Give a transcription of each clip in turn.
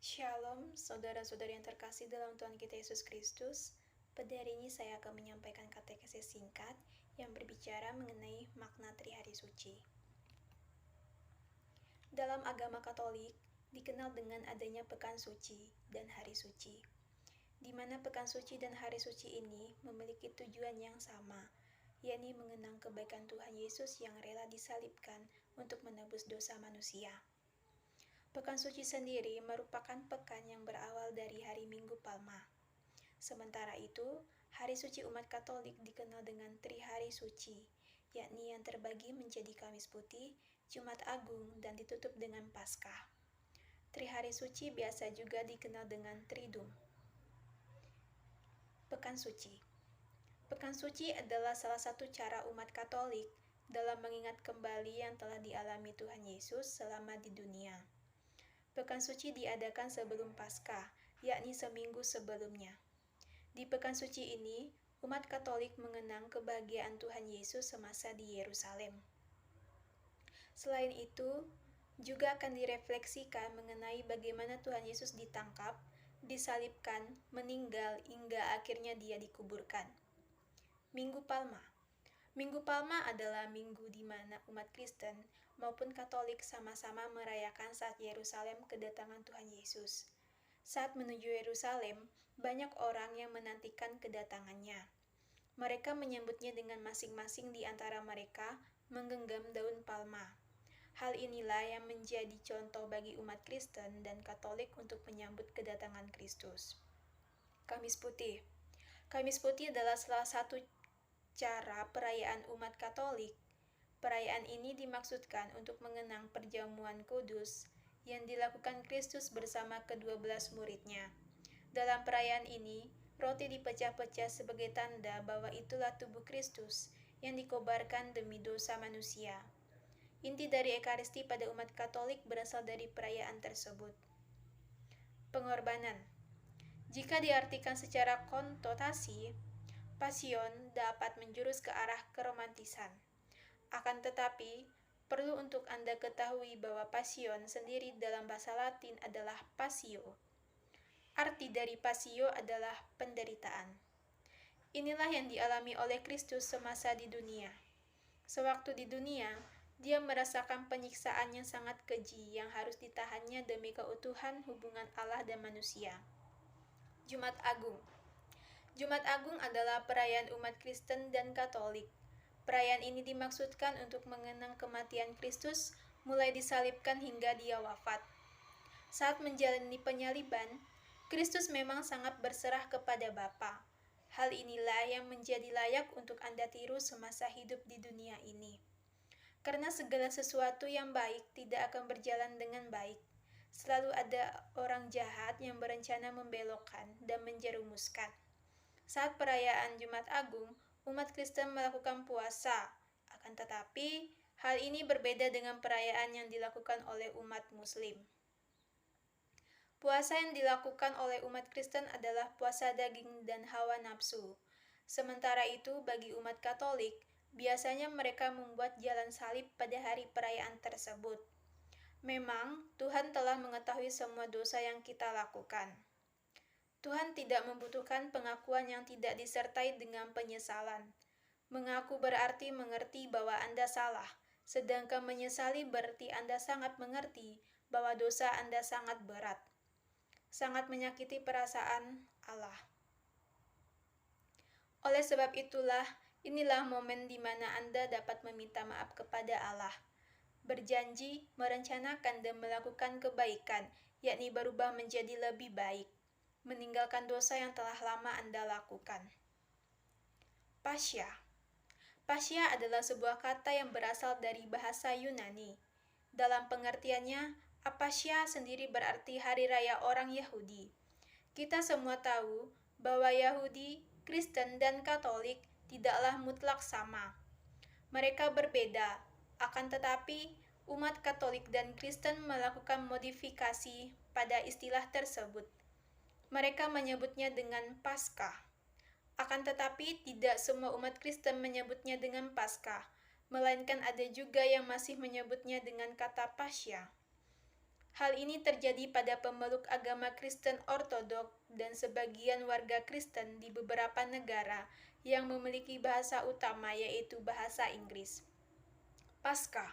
Shalom, saudara-saudari yang terkasih dalam Tuhan kita Yesus Kristus. Pada hari ini saya akan menyampaikan katekesis singkat yang berbicara mengenai makna Trihari Suci. Dalam agama Katolik, dikenal dengan adanya Pekan Suci dan Hari Suci, di mana Pekan Suci dan Hari Suci ini memiliki tujuan yang sama, yakni mengenang kebaikan Tuhan Yesus yang rela disalibkan untuk menebus dosa manusia. Pekan Suci sendiri merupakan pekan yang berawal dari hari Minggu Palma. Sementara itu, Hari Suci umat Katolik dikenal dengan Trihari Suci, yakni yang terbagi menjadi Kamis Putih, Jumat Agung, dan ditutup dengan Paskah. Trihari Suci biasa juga dikenal dengan Triduum. Pekan Suci. Pekan Suci adalah salah satu cara umat Katolik dalam mengingat kembali yang telah dialami Tuhan Yesus selama di dunia. Pekan Suci diadakan sebelum Paskah, yakni seminggu sebelumnya. Di Pekan Suci ini, umat Katolik mengenang kebahagiaan Tuhan Yesus semasa di Yerusalem. Selain itu, juga akan direfleksikan mengenai bagaimana Tuhan Yesus ditangkap, disalibkan, meninggal, hingga akhirnya dia dikuburkan. Minggu Palma. Minggu Palma adalah minggu di mana umat Kristen maupun Katolik sama-sama merayakan saat Yerusalem kedatangan Tuhan Yesus. Saat menuju Yerusalem, banyak orang yang menantikan kedatangannya. Mereka menyambutnya dengan masing-masing di antara mereka menggenggam daun palma. Hal inilah yang menjadi contoh bagi umat Kristen dan Katolik untuk menyambut kedatangan Kristus. Kamis Putih. Kamis Putih adalah salah satu cara perayaan umat Katolik. Perayaan ini dimaksudkan untuk mengenang perjamuan kudus yang dilakukan Kristus bersama ke-12 muridnya. Dalam perayaan ini, roti dipecah-pecah sebagai tanda bahwa itulah tubuh Kristus yang dikobarkan demi dosa manusia. Inti dari Ekaristi pada umat Katolik berasal dari perayaan tersebut. Pengorbanan. Jika diartikan secara konotasi, pasion dapat menjurus ke arah keromantisan. Akan tetapi, perlu untuk Anda ketahui bahwa pasion sendiri dalam bahasa Latin adalah passio. Arti dari passio adalah penderitaan. Inilah yang dialami oleh Kristus semasa di dunia. Sewaktu di dunia, dia merasakan penyiksaan yang sangat keji yang harus ditahannya demi keutuhan hubungan Allah dan manusia. Jumat Agung. Jumat Agung adalah perayaan umat Kristen dan Katolik. Perayaan ini dimaksudkan untuk mengenang kematian Kristus mulai disalibkan hingga dia wafat. Saat menjalani penyaliban, Kristus memang sangat berserah kepada Bapa. Hal inilah yang menjadi layak untuk Anda tiru semasa hidup di dunia ini. Karena segala sesuatu yang baik tidak akan berjalan dengan baik. Selalu ada orang jahat yang berencana membelokkan dan menjerumuskan. Saat perayaan Jumat Agung, umat Kristen melakukan puasa. Akan tetapi, hal ini berbeda dengan perayaan yang dilakukan oleh umat Muslim. Puasa yang dilakukan oleh umat Kristen adalah puasa daging dan hawa nafsu. Sementara itu, bagi umat Katolik, biasanya mereka membuat jalan salib pada hari perayaan tersebut. Memang, Tuhan telah mengetahui semua dosa yang kita lakukan. Tuhan tidak membutuhkan pengakuan yang tidak disertai dengan penyesalan. Mengaku berarti mengerti bahwa Anda salah, sedangkan menyesali berarti Anda sangat mengerti bahwa dosa Anda sangat berat. Sangat menyakiti perasaan Allah. Oleh sebab itulah, inilah momen di mana Anda dapat meminta maaf kepada Allah, berjanji, merencanakan dan melakukan kebaikan, yakni berubah menjadi lebih baik, meninggalkan dosa yang telah lama Anda lakukan. Pasya. Pasya adalah sebuah kata yang berasal dari bahasa Yunani. Dalam pengertiannya, Apasya sendiri berarti Hari Raya orang Yahudi. Kita semua tahu bahwa Yahudi, Kristen, dan Katolik tidaklah mutlak sama. Mereka berbeda, akan tetapi umat Katolik dan Kristen melakukan modifikasi pada istilah tersebut. Mereka menyebutnya dengan Paskah. Akan tetapi tidak semua umat Kristen menyebutnya dengan Paskah, melainkan ada juga yang masih menyebutnya dengan kata Pasya. Hal ini terjadi pada pemeluk agama Kristen Ortodok dan sebagian warga Kristen di beberapa negara yang memiliki bahasa utama yaitu bahasa Inggris. Paskah.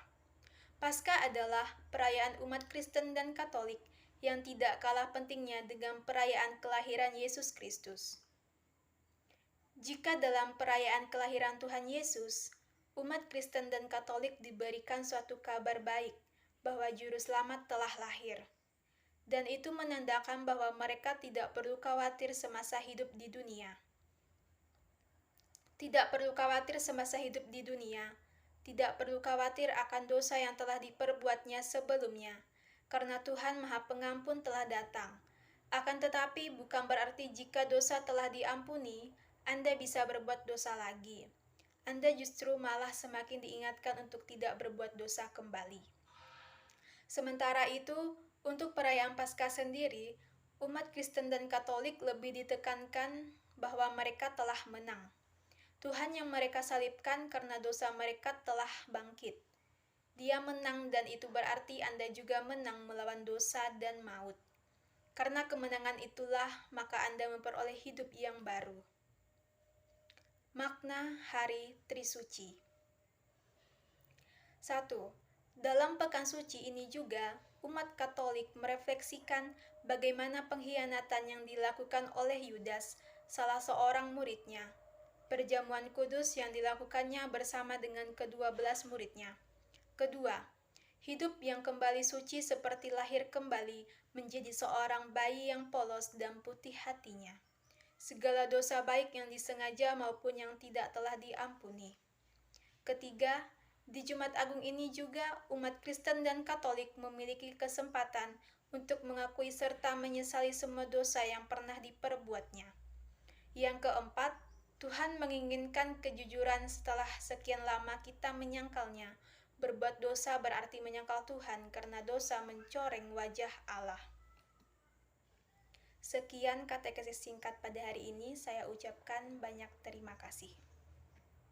Paskah adalah perayaan umat Kristen dan Katolik yang tidak kalah pentingnya dengan perayaan kelahiran Yesus Kristus. Jika dalam perayaan kelahiran Tuhan Yesus, umat Kristen dan Katolik diberikan suatu kabar baik bahwa Juru Selamat telah lahir. Dan itu menandakan bahwa mereka tidak perlu khawatir semasa hidup di dunia. Tidak perlu khawatir semasa hidup di dunia, tidak perlu khawatir akan dosa yang telah diperbuatnya sebelumnya, karena Tuhan Maha Pengampun telah datang. Akan tetapi bukan berarti jika dosa telah diampuni, Anda bisa berbuat dosa lagi. Anda justru malah semakin diingatkan untuk tidak berbuat dosa kembali. Sementara itu, untuk perayaan Paskah sendiri, umat Kristen dan Katolik lebih ditekankan bahwa mereka telah menang. Tuhan yang mereka salibkan karena dosa mereka telah bangkit. Dia menang dan itu berarti Anda juga menang melawan dosa dan maut. Karena kemenangan itulah maka Anda memperoleh hidup yang baru. Makna Hari Trisuci. 1. Dalam Pekan Suci ini juga, umat Katolik merefleksikan bagaimana pengkhianatan yang dilakukan oleh Yudas, salah seorang muridnya, perjamuan kudus yang dilakukannya bersama dengan ke-12 muridnya. Kedua, hidup yang kembali suci seperti lahir kembali menjadi seorang bayi yang polos dan putih hatinya. Segala dosa baik yang disengaja maupun yang tidak telah diampuni. Ketiga, di Jumat Agung ini juga umat Kristen dan Katolik memiliki kesempatan untuk mengakui serta menyesali semua dosa yang pernah diperbuatnya. Yang keempat, Tuhan menginginkan kejujuran setelah sekian lama kita menyangkalnya. Berbuat dosa berarti menyangkal Tuhan karena dosa mencoreng wajah Allah. Sekian katekesis singkat pada hari ini, saya ucapkan banyak terima kasih.